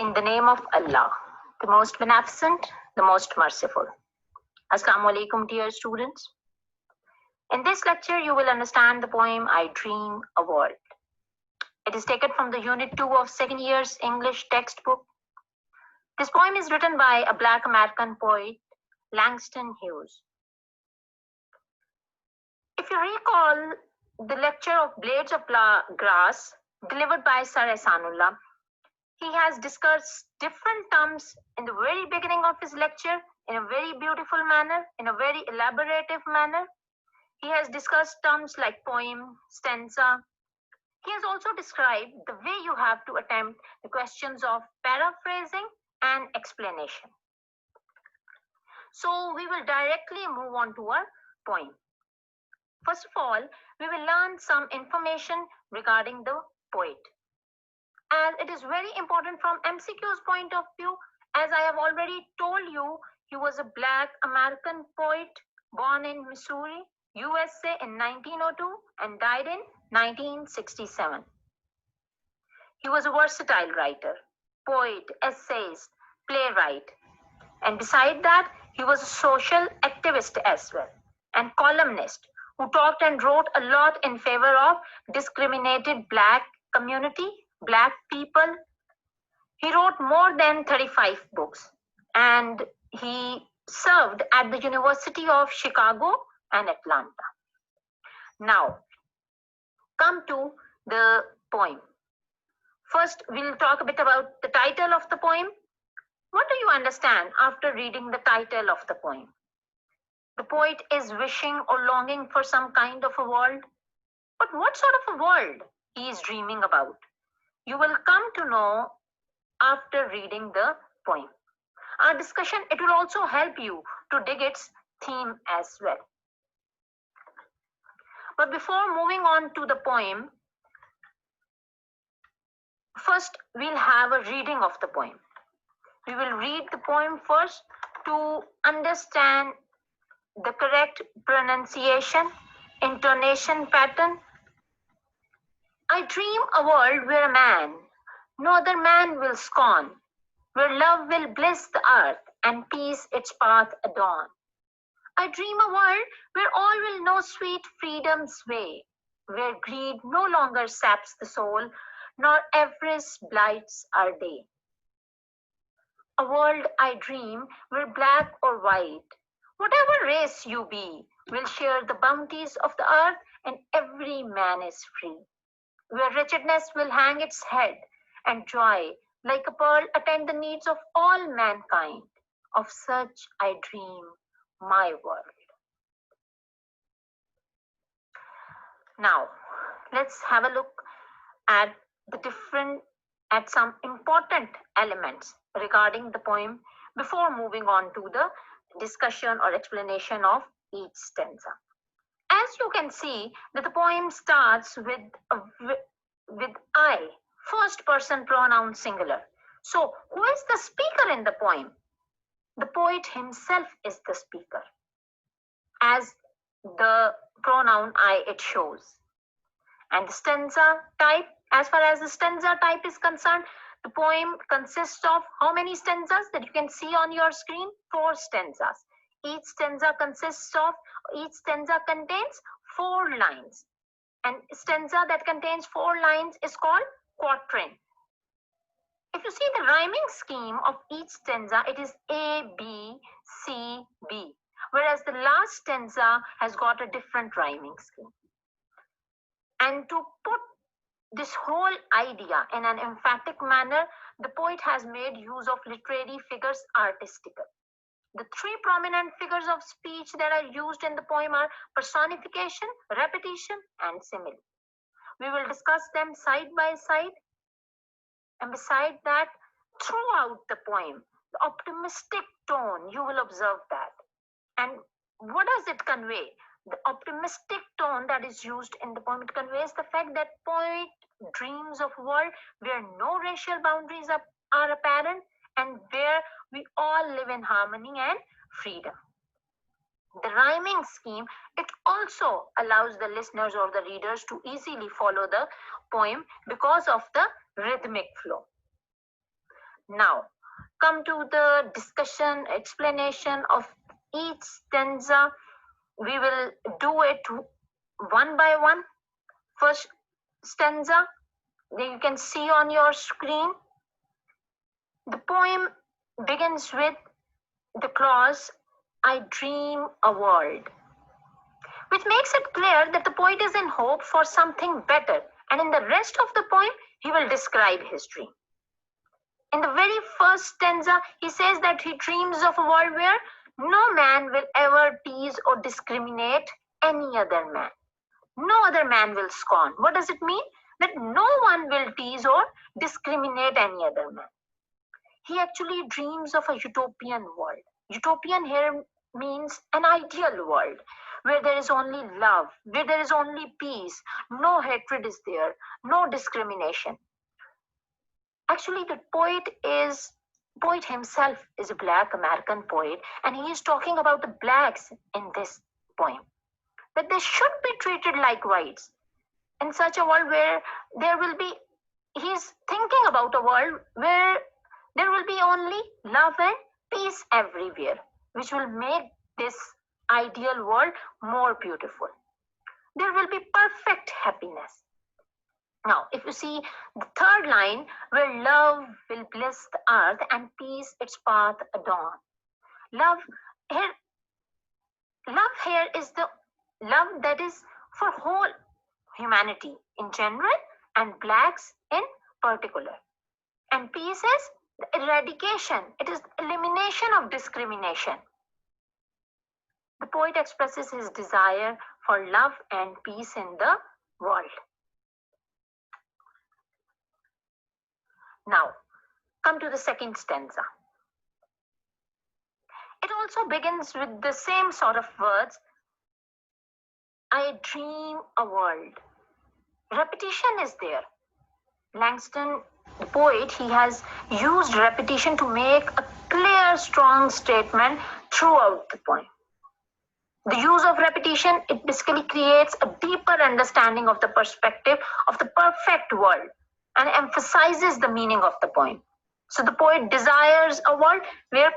In the name of Allah, the most beneficent, the most merciful. Assalamu alaikum, dear students. In this lecture, you will understand the poem I Dream a World. It is taken from the Unit 2 of second year's English textbook. This poem is written by a Black American poet, Langston Hughes. If you recall the lecture of Blades of Grass delivered by Sir Ehsanullah, he has discussed different terms in the very beginning of his lecture in a very beautiful manner, in a very elaborative manner. He has discussed terms like poem, stanza. He has also described the way you have to attempt the questions of paraphrasing and explanation. So we will directly move on to our poem. First of all, we will learn some information regarding the poet. As it is very important from MCQ's point of view, as I have already told you, he was a Black American poet born in Missouri, USA in 1902 and died in 1967. He was a versatile writer, poet, essayist, playwright, and beside that, he was a social activist as well, and columnist who talked and wrote a lot in favor of discriminated Black community, Black people. He wrote more than 35 books, and he served at the University of Chicago and Atlanta. Now, come to the poem. First, we'll talk a bit about the title of the poem. What do you understand after reading the title of the poem? The poet is wishing or longing for some kind of a world. But what sort of a world he is dreaming about? You will come to know after reading the poem. Our discussion, it will also help you to dig its theme as well. But before moving on to the poem, first we'll have a reading of the poem. We will read the poem first to understand the correct pronunciation, intonation pattern. I dream a world where a man, no other man will scorn, where love will bliss the earth and peace its path adorn. I dream a world where all will know sweet freedom's way, where greed no longer saps the soul, nor avarice blights our day. A world I dream where black or white, whatever race you be, will share the bounties of the earth and every man is free. Where wretchedness will hang its head and joy, like a pearl, attend the needs of all mankind. Of such I dream my world. Now, let's have a look at some important elements regarding the poem before moving on to the discussion or explanation of each stanza. As you can see that the poem starts with I, first person pronoun singular. So who is the speaker in the poem? The poet himself is the speaker, as the pronoun I it shows. And the stanza type, as far as the stanza type is concerned, the poem consists of how many stanzas that you can see on your screen? 4 stanzas. Each stanza contains 4 lines. And stanza that contains 4 lines is called quatrain. If you see the rhyming scheme of each stanza, it is A, B, C, B. Whereas the last stanza has got a different rhyming scheme. And to put this whole idea in an emphatic manner, the poet has made use of literary figures artistically. The 3 prominent figures of speech that are used in the poem are personification, repetition, and simile. We will discuss them side by side. And beside that, throughout the poem, the optimistic tone, you will observe that. And what does it convey? The optimistic tone that is used in the poem, it conveys the fact that poet dreams of a world where no racial boundaries are apparent and where we all live in harmony and freedom. The rhyming scheme, it also allows the listeners or the readers to easily follow the poem because of the rhythmic flow. Now, come to the discussion, explanation of each stanza. We will do it one by one. First stanza, that you can see on your screen. The poem begins with the clause, I dream a world, which makes it clear that the poet is in hope for something better. And in the rest of the poem, he will describe history. In the very first stanza, he says that he dreams of a world where no man will ever tease or discriminate any other man. No other man will scorn. What does it mean? That no one will tease or discriminate any other man. He actually dreams of a utopian world. Utopian here means an ideal world where there is only love, where there is only peace, no hatred is there, no discrimination. Actually, the poet himself is a Black American poet, and he is talking about the blacks in this poem, that they should be treated like whites in such a world where there will be, he's thinking about a world where there will be only love and peace everywhere, which will make this ideal world more beautiful. There will be perfect happiness. Now, if you see the third line, where love will bless the earth and peace its path adorn. Love here, love here is the love that is for whole humanity in general and blacks in particular. And peace is the eradication, it is the elimination of discrimination. The poet expresses his desire for love and peace in the world. Now, come to the second stanza. It also begins with the same sort of words, I dream a world. Repetition is there. Langston, the poet, he has used repetition to make a clear, strong statement throughout the poem. The use of repetition, it basically creates a deeper understanding of the perspective of the perfect world and emphasizes the meaning of the poem. So the poet desires a world where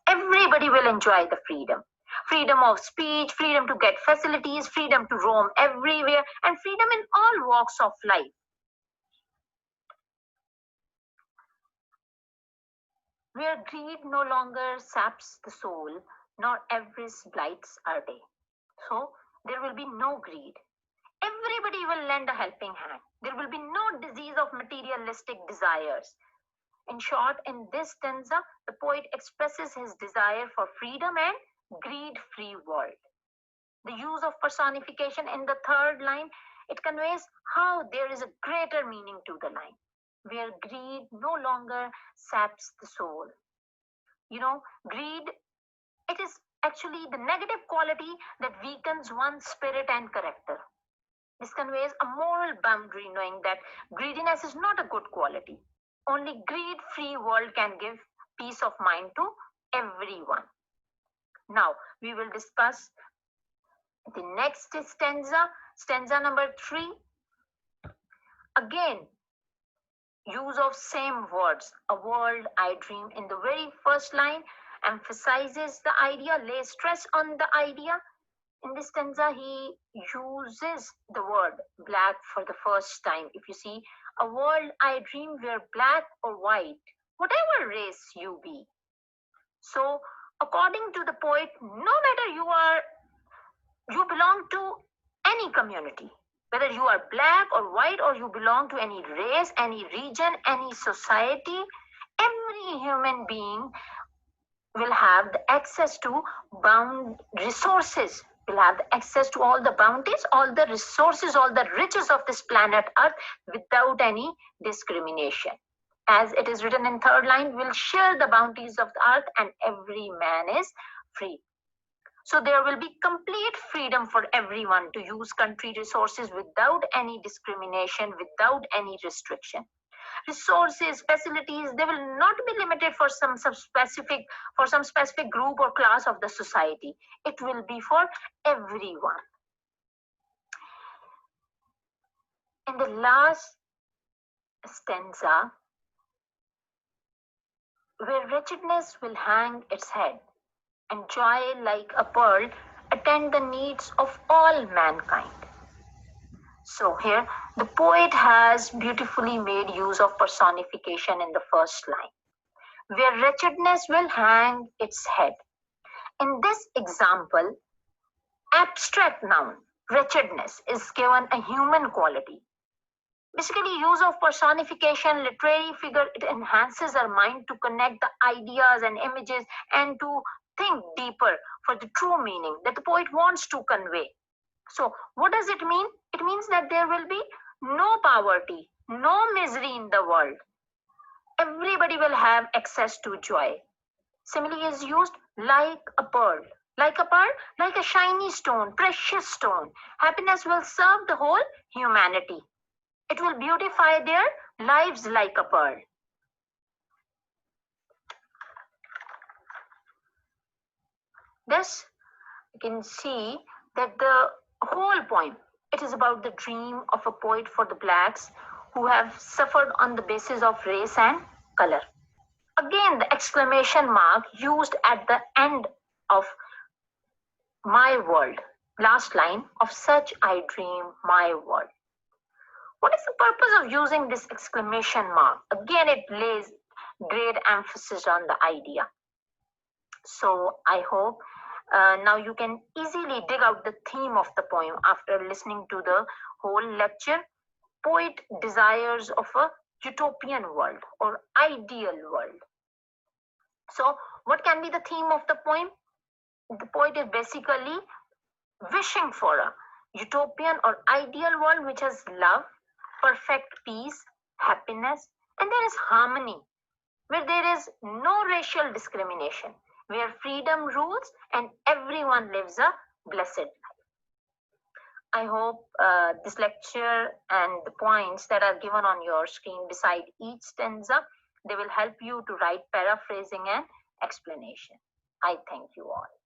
everybody will enjoy the freedom. Freedom of speech, freedom to get facilities, freedom to roam everywhere, and freedom in all walks of life. Where greed no longer saps the soul, nor avarice blights our day. So there will be no greed. Everybody will lend a helping hand. There will be no disease of materialistic desires. In short, in this stanza, the poet expresses his desire for freedom and greed-free world. The use of personification in the third line, it conveys how there is a greater meaning to the line, where greed no longer saps the soul. You know, greed, it is actually the negative quality that weakens one's spirit and character. This conveys a moral boundary, knowing that greediness is not a good quality. Only greed-free world can give peace of mind to everyone. Now, we will discuss the next stanza, stanza number 3. Again, use of same words, a world I dream in the very first line, emphasizes the idea, lays stress on the idea. In this stanza, he uses the word black for the first time. If you see, a world I dream where black or white, whatever race you be. So, according to the poet, no matter you belong to any community, whether you are black or white or you belong to any race, any region, any society, every human being will have the access to bound resources, will have the access to all the bounties, all the resources, all the riches of this planet Earth without any discrimination. As it is written in third line, will share the bounties of the earth and every man is free. So there will be complete freedom for everyone to use country resources without any discrimination, without any restriction. Resources, facilities, they will not be limited for some specific group or class of the society. It will be for everyone. In the last stanza, where wretchedness will hang its head, and joy like a pearl attend the needs of all mankind. So here the poet has beautifully made use of personification in the first line, where wretchedness will hang its head. In this example, abstract noun wretchedness is given a human quality. Basically, use of personification, literary figure, it enhances our mind to connect the ideas and images and to think deeper for the true meaning that the poet wants to convey. So, what does it mean? It means that there will be no poverty, no misery in the world. Everybody will have access to joy. Simile is used like a pearl. Like a pearl, like a shiny stone, precious stone. Happiness will serve the whole humanity. It will beautify their lives like a pearl. Thus, you can see that the whole poem, it is about the dream of a poet for the blacks who have suffered on the basis of race and color. Again, the exclamation mark used at the end of my world, last line, of such I dream my world. What is the purpose of using this exclamation mark? Again, it lays great emphasis on the idea. So I hope now you can easily dig out the theme of the poem after listening to the whole lecture. Poet desires of a utopian world or ideal world. So what can be the theme of the poem? The poet is basically wishing for a utopian or ideal world which has love, perfect peace, happiness, and there is harmony, where there is no racial discrimination, where freedom rules and everyone lives a blessed life. I hope this lecture and the points that are given on your screen beside each stanza, they will help you to write paraphrasing and explanation. I thank you all.